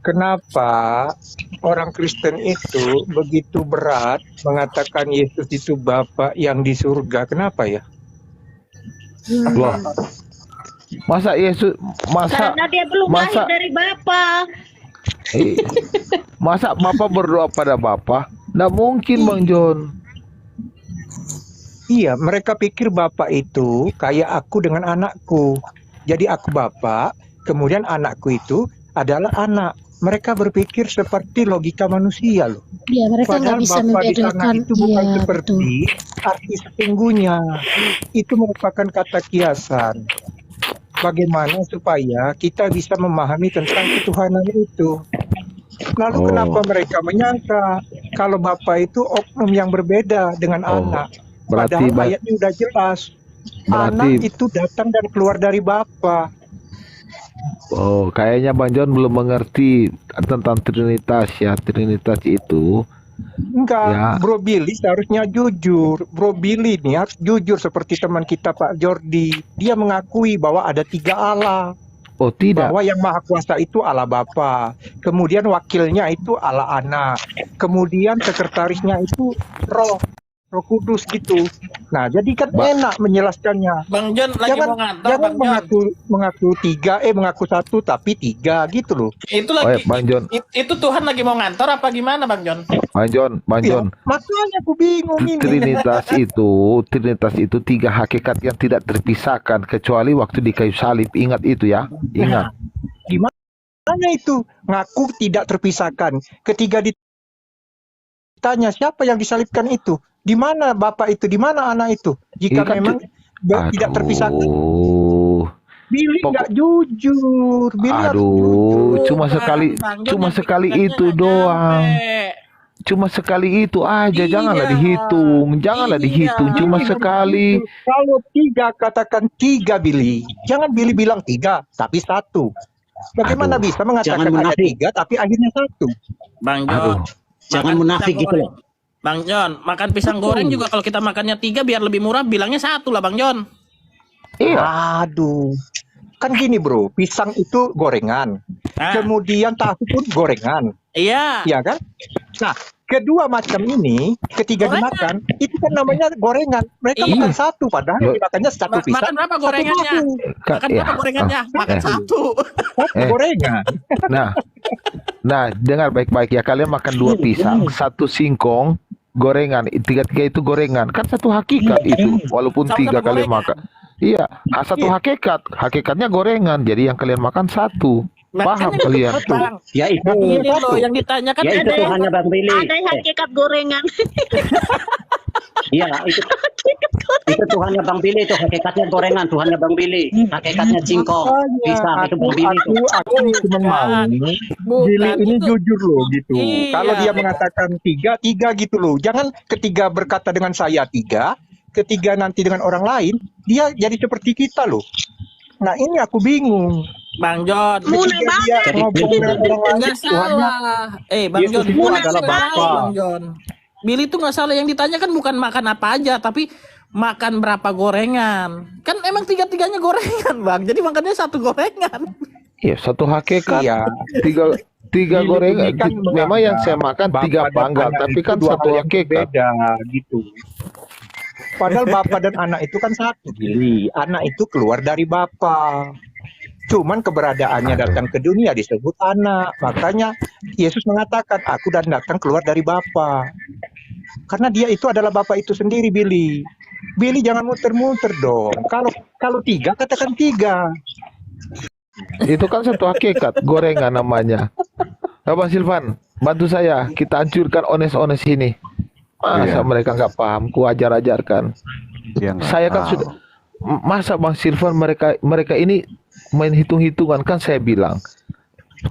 Kenapa orang Kristen itu begitu berat mengatakan Yesus itu Bapa yang di surga? Kenapa ya? Loh, masa Yesus Karena dia belum lahir masa dari Bapa. masa Bapak berdoa pada Bapak? Nggak mungkin, Bang John. Iya, mereka pikir Bapak itu kayak aku dengan anakku. Jadi aku Bapak, kemudian anakku itu adalah anak. Mereka berpikir seperti logika manusia loh. Ya, mereka nggak Padahal bisa Bapa di sana membedakan. itu bukan Iya, betul. seperti arti sesungguhnya. Itu merupakan kata kiasan. Bagaimana supaya kita bisa memahami tentang ketuhanan itu. Lalu kenapa mereka menyangka kalau Bapa itu oknum yang berbeda dengan anak? Berarti Padahal ayatnya udah jelas. berarti Anak itu datang dan keluar dari Bapa. kayaknya Bang John belum mengerti tentang Trinitas ya. Trinitas itu Enggak, ya. Bro Billy seharusnya jujur. Bro Billy nih harus jujur seperti teman kita Pak Jordi. Dia mengakui bahwa ada 3 Allah. Oh tidak. Bahwa yang Maha Kuasa itu Allah Bapa. Kemudian wakilnya itu Allah Anak. Kemudian sekretarisnya itu Roh Kudus gitu. Nah, jadi kan enak menjelaskannya. Bang John lagi mau ngantor, Jangan Bang John. mengaku 3, mengaku 1 tapi 3 gitu loh. Itu lagi, Bang John. itu Tuhan lagi mau ngantor apa gimana, Bang John? Bang John, Ya, makanya aku bingung ini. Trinitas itu 3 hakikat yang tidak terpisahkan kecuali waktu di kayu salib. Ingat itu ya, ingat. Gimana itu? Ngaku tidak terpisahkan. Ketika ditanya siapa yang disalibkan itu? Di mana Bapak itu? Di mana Anak itu? Jika Ini kan memang tidak terpisahkan. Billy Pokok- nggak jujur. Billy harus jujur. Cuma sekali, Bang John cuma yang sekali pikirannya itu nggak doang. nyampe. Cuma sekali itu aja, Iya. janganlah dihitung, janganlah Iya. dihitung, cuma Billy harus sekali. jujur. Kalau 3 katakan 3 Billy. Jangan Billy bilang 3 tapi 1. Bagaimana Aduh. bisa mengatakan Jangan ada munafik. 3 tapi akhirnya 1? Bang Aduh. John. Jangan makan munafik pisang gitu goreng. loh. Bang John, makan pisang goreng juga kalau kita makannya 3 biar lebih murah, bilangnya 1 lah, Bang John. Iya. Aduh. Kan gini bro, pisang itu gorengan. Nah, Kemudian tahu pun gorengan. iya. Iya kan? Nah, kedua macam ini ketika Gorengan. dimakan itu kan namanya gorengan. Mereka Iya. makan 1 padahal Yo. dimakannya 1 pisang. Makan berapa 1 gorengannya? tahu. Makan Ya. berapa gorengannya? Makan 1. 1 gorengan. Nah, dengar baik-baik ya. Kalian makan 2 pisang, 1 singkong, gorengan. 3 itu gorengan. Kan satu hakikat itu. Walaupun Sama-sama 3 kalian gorengan. makan. Iya, satu hakikat. Hakikatnya gorengan. Jadi yang kalian makan 1. Paham Makanya kalian? Bang, Ya itu, ini loh yang ditanyakan ya itu ada yang Tuhannya Bang Billy. Ada hakikat gorengan. Iya itu Tuhannya Bang Billy, itu hakikatnya gorengan. Tuhannya Bang Billy, hakikatnya singkong, pisang itu Bang Billy itu. Aku cuma mau Billy ini itu. jujur loh gitu. Iya. Kalau dia mengatakan 3 gitu loh. Jangan ketiga berkata dengan saya 3, ketiga nanti dengan orang lain, dia jadi seperti kita loh. Nah ini aku bingung. Bang John. Muna Ketika banget. dia ngomong dengan orang lain, Nggak Tuhannya salah. Bang Yesus John, itu bukan adalah salah, Bapa. Bang John. Billy itu nggak salah, yang ditanyakan bukan makan apa aja, tapi makan berapa gorengan. Kan emang 3-tiganya gorengan, Bang. Jadi makannya 1 gorengan. Iya, satu hakikat. Iya. 3 Billy gorengan. ini kan Memang yang saya makan Bapa 3 dan panggal, anak tapi itu kan 2 satu hal yang hakikat. berbeda gitu. Padahal Bapa dan anak itu kan satu, Billy. Anak itu keluar dari Bapa. Cuman keberadaannya datang ke dunia disebut anak. Makanya Yesus mengatakan, aku dan datang keluar dari Bapa. Karena dia itu adalah Bapa itu sendiri, Billy. Billy jangan muter-muter dong. Kalau 3 katakan 3. Itu kan satu hakikat, gorengan namanya. Bang Silvan, bantu saya, kita hancurkan ones-ones ini. Masa mereka nggak paham, ku ajar-ajarkan. Saya kan sudah, masa Bang Silvan mereka ini main hitung-hitungan, kan saya bilang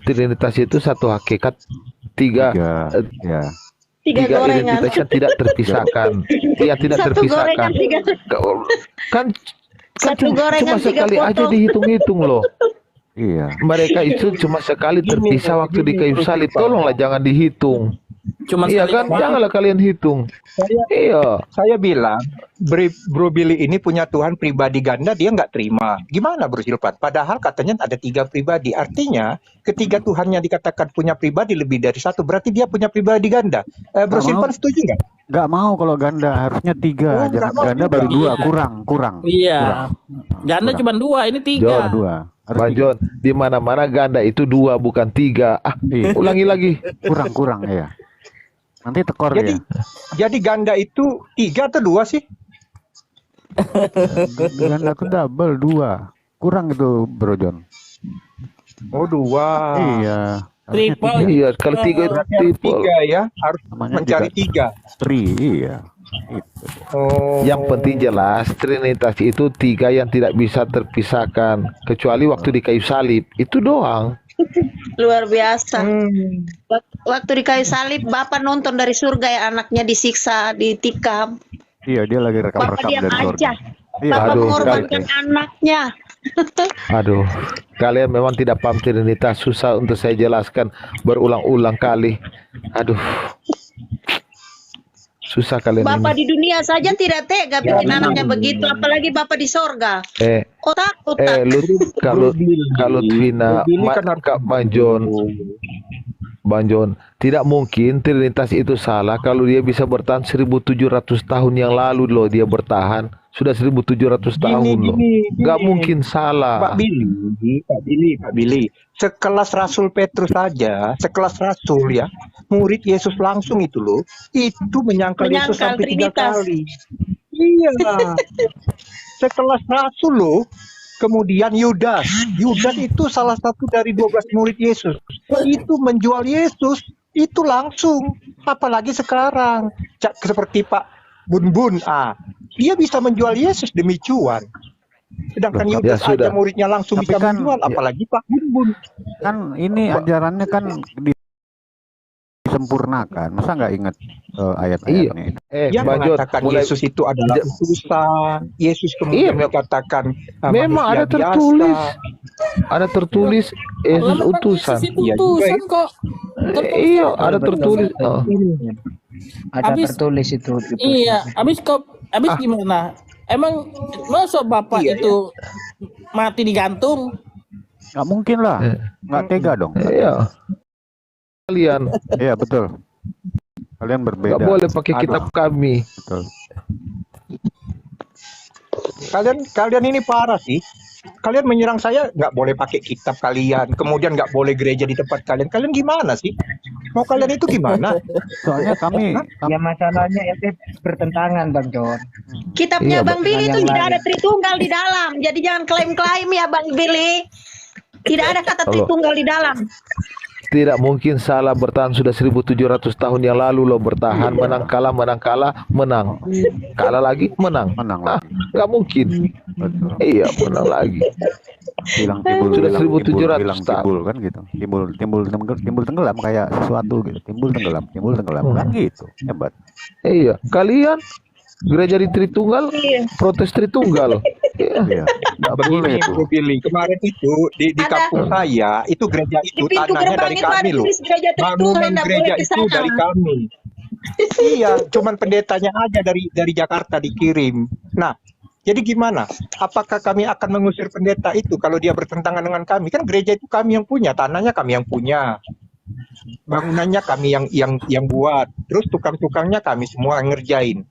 Trinitas itu satu hakikat, 3 Tiga gorengan. identitas yang tidak terpisahkan. Yang tidak 1 terpisahkan. gorengan 3. Kan Satu gorengan, cuma sekali 3 aja potong. dihitung-hitung loh. Iya. Mereka itu cuma sekali terpisah waktu di kayu salib. Tolonglah jangan dihitung. Cuma Iya sekali kan, janganlah kalian hitung. Saya Iya, saya bilang, Bro Billy ini punya Tuhan pribadi ganda, dia nggak terima. Gimana Bro Silvan? Padahal katanya ada 3 pribadi. Artinya, ketika Tuhannya dikatakan punya pribadi lebih dari 1, berarti dia punya pribadi ganda. Bro Nggak mau. Silvan setuju nggak? Nggak mau kalau ganda, harusnya 3. Oh, Jangan nggak mau ganda juga. baru 2, Iya. kurang. Iya. Ganda Kurang. cuma 2, ini Iya. 3. 2. Harus Bang 3. John, di mana-mana ganda itu 2 bukan 3. Iya. Ulangi lagi. Kurang ya. Nanti tekor Jadi, dia. jadi ganda itu 3 atau 2 sih? Ganda aku double 2. Kurang itu Bro John. Oh, 2. Iya. Harusnya Triple. 3. Iya, kalau 3 itu Berarti harus triple. 3 ya, harus Namanya mencari 3. Iya. Itu. Oh. Yang penting jelas Trinitas itu 3 yang tidak bisa terpisahkan kecuali waktu di kayu salib. Itu doang. Iya. Luar biasa. Hmm. Waktu di kayu salib, Bapak nonton dari surga ya, anaknya disiksa, ditikam. Iya, dia lagi Bapak rekam-rekam diam dari aja. surga. Iya. Bapak Aduh, mengorbankan anaknya. Aduh, kalian memang tidak paham Trinitas. Susah untuk saya jelaskan berulang-ulang kali. Aduh, susah kalian Bapak ini. di dunia saja tidak tega bikin anaknya begitu, apalagi Bapak di sorga. Kok takut? Kalau Twina, Bro Billy kan harus Kak Bang John, tidak mungkin Trinitas itu salah kalau dia bisa bertahan 1700 tahun yang lalu loh, dia bertahan sudah 1700 tahun loh. Gak mungkin salah. Pak Billy, sekelas Rasul Petrus saja, sekelas Rasul ya, murid Yesus langsung itu loh, itu menyangkal Yesus Menyangkal sampai 3 Trinitas. kali. Iya, sekelas Rasul loh. Kemudian Yudas itu salah satu dari 12 murid Yesus. Itu menjual Yesus, itu langsung. Apalagi sekarang, seperti Pak Bun, dia bisa menjual Yesus demi cuan. Sedangkan Loh, Yudas ya sudah. aja muridnya langsung Tapi bisa kan- menjual, apalagi Pak Bun. Kan ini ajarannya kan disempurnakan. Masa nggak ingat ayat-ayatnya itu? Dia Bang John, mengatakan mulai- Yesus itu adalah utusan. Yesus kemudian Iya, dikatakan memang manusia ada tertulis. biasa. Ada tertulis Yesus Lalu kan utusan. Yesus itu Iya, utusan kok. Iya, ada tertulis. Ada Habis- tertulis itu. Iya, habis gimana? Emang masa Bapak Iya, itu mati digantung? Nggak mungkin lah. Nggak tega dong. Iya. Kalian Iya, betul. Kalian nggak berbeda. boleh pakai kitab kami. Betul. Kalian ini parah sih. Kalian menyerang saya nggak boleh pakai kitab kalian, kemudian nggak boleh gereja di tempat kalian. Kalian gimana sih? Mau kalian itu gimana? Soalnya kami Ya masalahnya itu bertentangan Bang John. Kitabnya Iya, Bang Billy itu yang tidak lain. ada Tritunggal di dalam. Jadi jangan klaim-klaim ya Bang Billy. Tidak ada kata Halo. Tritunggal di dalam. Tidak mungkin salah, bertahan sudah 1700 tahun yang lalu loh, bertahan, menang kalah, menang. Kalah lagi, menang. menang Ah, lagi. nggak mungkin. Betul. Iya, menang lagi. Bilang timbul, Sudah bilang 1700 bilang tahun. timbul kan gitu. Timbul tenggelam kayak sesuatu gitu. Timbul tenggelam kan gitu. Hebat. Iya, kalian gereja di Tritunggal, protes Tritunggal. Iya. Iya. Nggak boleh Begini itu. Bro Billy, kemarin itu di Ada- kampung saya itu gereja Di itu pintu tanahnya gerbang dari itu ada kami loh. tulis gereja Tritunggal, Bangunan nggak gereja boleh ke itu sana. dari kami. Iya, cuman pendetanya aja dari Jakarta dikirim. Nah, jadi gimana? Apakah kami akan mengusir pendeta itu kalau dia bertentangan dengan kami? Kan gereja itu kami yang punya, tanahnya kami yang punya. Bangunannya kami yang buat. Terus tukang-tukangnya kami semua yang ngerjain.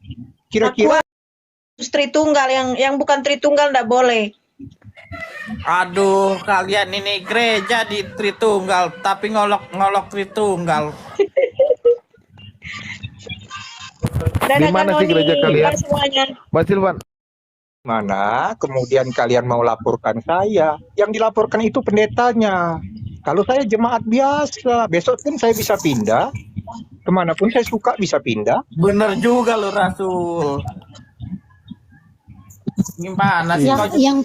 Kira-kira Tritunggal yang bukan Tritunggal nggak boleh. Aduh, kalian ini gereja di Tritunggal, tapi ngolok-ngolok Tritunggal. Di mana sih gereja kalian? Semuanya. Mas Silvan, mana kemudian kalian mau laporkan saya? Yang dilaporkan itu pendetanya. Kalau saya jemaat biasa, besok pun saya bisa pindah. Kemanapun saya suka bisa pindah. Bener juga lo Rasul. Gimana sih kau- yang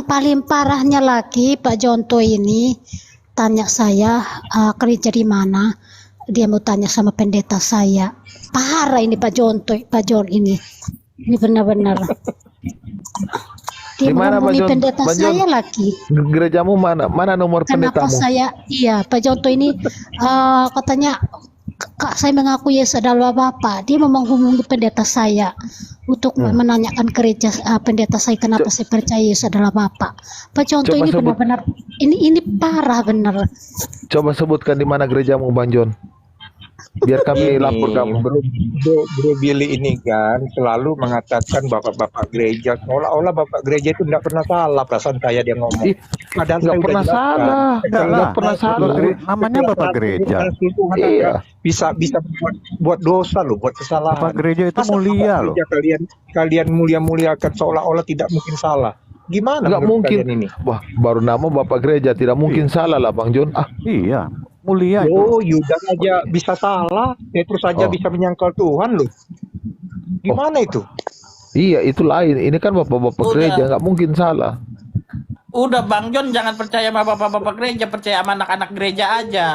paling parahnya lagi Pak Jonto ini tanya saya kerja di mana, dia mau tanya sama pendeta saya. Parah ini Pak Jon ini benar-benar dia Di mana, Pak menghubungi Jon? pendeta Pak Jon? saya lagi. gerejamu mana? Mana nomor Kenapa pendetamu? saya, iya Pak Jonto ini katanya Kak saya mengaku Yesus adalah Bapa, dia mau menghubungi pendeta saya untuk menanyakan gereja pendeta saya kenapa saya percaya Yesus adalah Bapa. Pak contoh Coba ini sebut. benar-benar ini parah benar. Coba sebutkan di mana gerejamu Bang John. Biar kami lapor kamu. Bro Billy ini kan selalu mengatakan bapak-bapak gereja, seolah-olah bapak gereja itu tidak pernah salah. Perasaan saya dia ngomong. Ih, Padahal nggak saya udah pernah jelaskan. salah. Enggak Nggak lah. pernah salah. Namanya Bapak Gereja. Iya. Bisa buat dosa loh, buat kesalahan. Bapak Gereja itu Masa mulia Bapak loh. gereja kalian mulia-muliakan seolah-olah tidak mungkin salah. Gimana Nggak menurut mungkin. kalian ini? Wah, baru nama Bapak Gereja tidak mungkin salah lah Bang John. Ah, Iya, mulia itu. Oh, Yudas aja bisa salah, Petrus saja Oh. bisa menyangkal Tuhan loh. Gimana itu? iya itu lain. Ini kan Bapak-bapak Udah. gereja nggak mungkin salah. Udah Bang John, jangan percaya sama bapak-bapak gereja, percaya sama anak-anak gereja aja.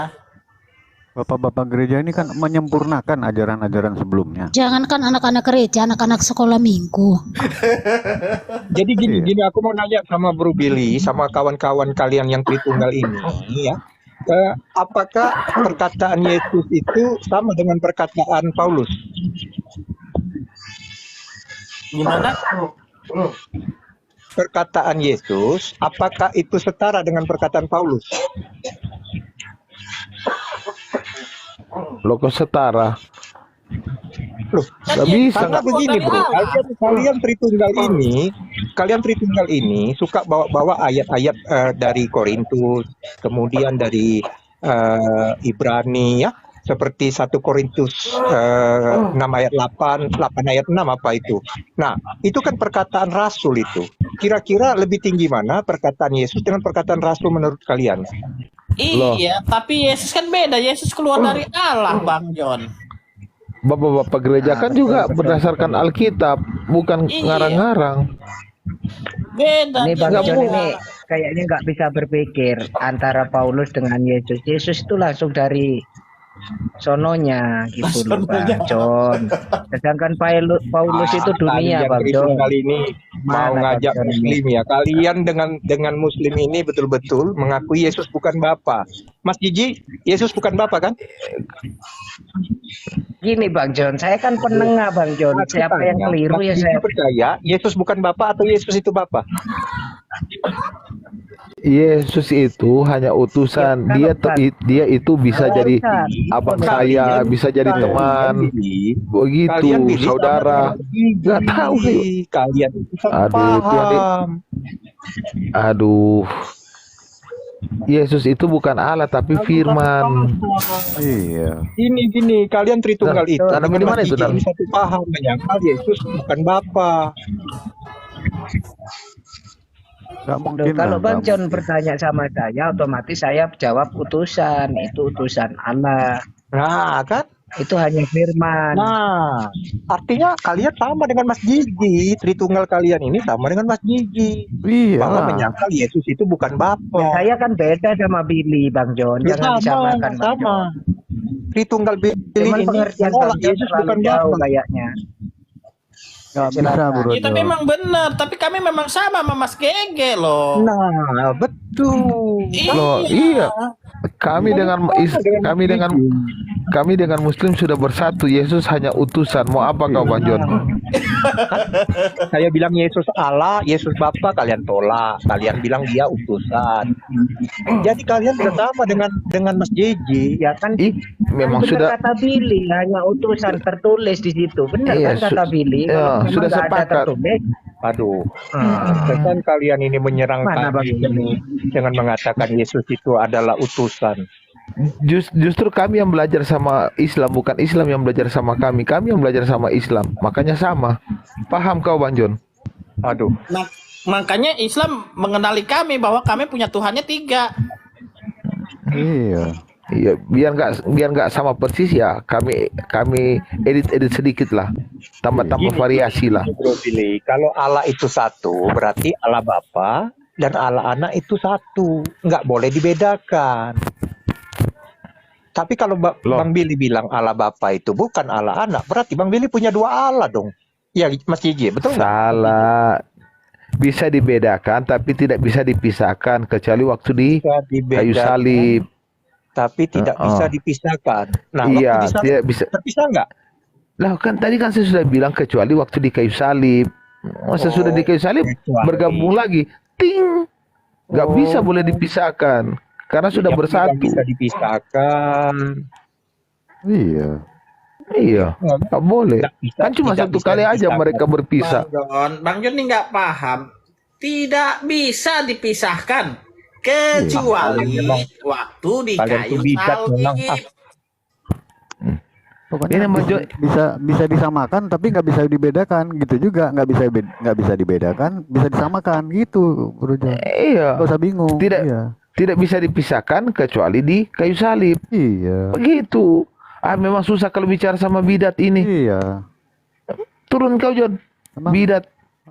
Bapak-bapak gereja ini kan menyempurnakan ajaran-ajaran sebelumnya. Jangankan anak-anak gereja, anak-anak sekolah minggu. Jadi Iya. gini aku mau nanya sama Bro Billy, sama kawan-kawan kalian yang Tritunggal ini ya. Apakah perkataan Yesus itu sama dengan perkataan Paulus? Gimana? Perkataan Yesus, apakah itu setara dengan perkataan Paulus? Loh kok setara? Loh, Nggak bisa. karena begini bro, kalian Tritunggal ini suka bawa-bawa ayat-ayat dari Korintus, kemudian dari Ibrani ya, seperti 1 Korintus 6 ayat 8 ayat 6 apa itu. Nah, itu kan perkataan Rasul itu. Kira-kira lebih tinggi mana perkataan Yesus dengan perkataan Rasul menurut kalian? Iya, tapi Yesus kan beda. Yesus keluar dari Allah, Bang John. Bapak-bapak gereja kan juga berdasarkan Alkitab, bukan Iya. ngarang-ngarang. Beda. Ini Bang Nggak John mungkin. ini kayaknya nggak bisa berpikir antara Paulus dengan Yesus. Yesus itu langsung dari sononya gitu loh Bang John. Sedangkan Paulus itu dunia Kalian Bang John. Tritunggal ini mau Mana ngajak Bang John ini? Muslim ya. Kalian dengan Muslim ini betul-betul mengakui Yesus bukan Bapa. Mas Gigi, Yesus bukan Bapa kan? Gini Bang John, saya kan penengah Bang John. Siapa yang keliru ya Mas saya. Gigi percaya Yesus bukan Bapa atau Yesus itu Bapa? Yesus itu hanya utusan. Ya, Dia itu bisa Kalau jadi Ustaz, abang Kalian- saya, bisa jadi kalian teman, pilih- begitu, kalian pilih saudara. sama Gigi. Nggak tahu, Kalian itu salah Aduh, paham. Aduh, Yesus itu bukan Allah tapi Firman. Iya. Gini, kalian Tritunggal Nah, itu tanam dengan di mana Mas itu, Gigi Nam? ini satu paham menyangkal Yesus bukan Bapa. Nggak mungkin Kalau lah, Bang nggak John mungkin. bertanya sama saya, otomatis saya jawab utusan. Itu utusan Allah. Nah, kan? Itu hanya firman. Nah, artinya kalian sama dengan Mas Gigi. Tritunggal kalian ini sama dengan Mas Gigi. Iya Bahwa lah. menyangkal Yesus itu bukan Bapa. Saya kan beda sama Billy Bang John. Ya, Jangan disamakan Bang sama. John. Tritunggal Billy Cuman ini pengertian menolak Bang John Yesus terlalu bukan jauh Bapa. kayaknya. Nggak bisa Silakan. Bro Kita John. memang benar, tapi kami memang sama sama Mas Gege loh. Nah, betul. Loh, iya. Kami dengan Muslim sudah bersatu. Yesus hanya utusan. Mau apa kau Bang John? Saya bilang Yesus Allah, Yesus Bapa, kalian tolak. Kalian bilang dia utusan. Jadi kalian sudah sama dengan Mas Gigi. Ya kan Ih, memang benar sudah. kata Billy, hanya utusan tertulis di situ. Benar Iya, kan kata Billy? iya, Kalau memang sudah nggak ada sepakat. tertulis, Aduh, kan kalian ini menyerang Mana, kami Bang? dengan mengatakan Yesus itu adalah utusan. Justru kami yang belajar sama Islam, bukan Islam yang belajar sama kami. Kami yang belajar sama Islam. Makanya sama. Paham kau Bang John? Aduh, Makanya Islam mengenali kami bahwa kami punya Tuhannya 3. Iya. Iya, biar nggak sama persis ya. Kami edit sedikit lah. Tambah variasi lah. Bro Billy, kalau Allah itu satu, berarti Allah Bapa dan Allah Anak itu satu. Nggak boleh dibedakan. Tapi kalau Loh. Bang Billy bilang Allah Bapa itu bukan Allah Anak, berarti Bang Billy punya 2 Allah dong. Ya, Mas Gigi, betul nggak? Salah. Bisa dibedakan tapi tidak bisa dipisahkan kecuali waktu di Bisa kayu dibedakan. salib. tapi tidak bisa dipisahkan. Nah, Iya, waktu di sana tidak bisa. terpisah nggak? Lah kan tadi kan saya sudah bilang kecuali waktu di kayu salib. Masa sudah di kayu salib kecuali. bergabung lagi. Ting. Nggak bisa boleh dipisahkan karena sudah Yang tidak bersatu. bisa dipisahkan. Iya. Iya, nggak boleh. Tidak bisa, Kan cuma tidak satu bisa kali aja dipisahkan. mereka berpisah. Bang Jon nih nggak paham. Tidak bisa dipisahkan kecuali waktu di Kalian kayu tuh bidat memang. salib. Pokoknya Ini Mas Jo, bisa disamakan tapi nggak bisa dibedakan gitu juga, nggak bisa dibedakan, bisa disamakan gitu, Bro Jon. iya, Nggak usah bingung. Tidak. Iya. tidak bisa dipisahkan kecuali di kayu salib. Iya. Begitu. Memang susah kalau bicara sama bidat ini. Iya. Turun kau, Jon. Emang Bidat.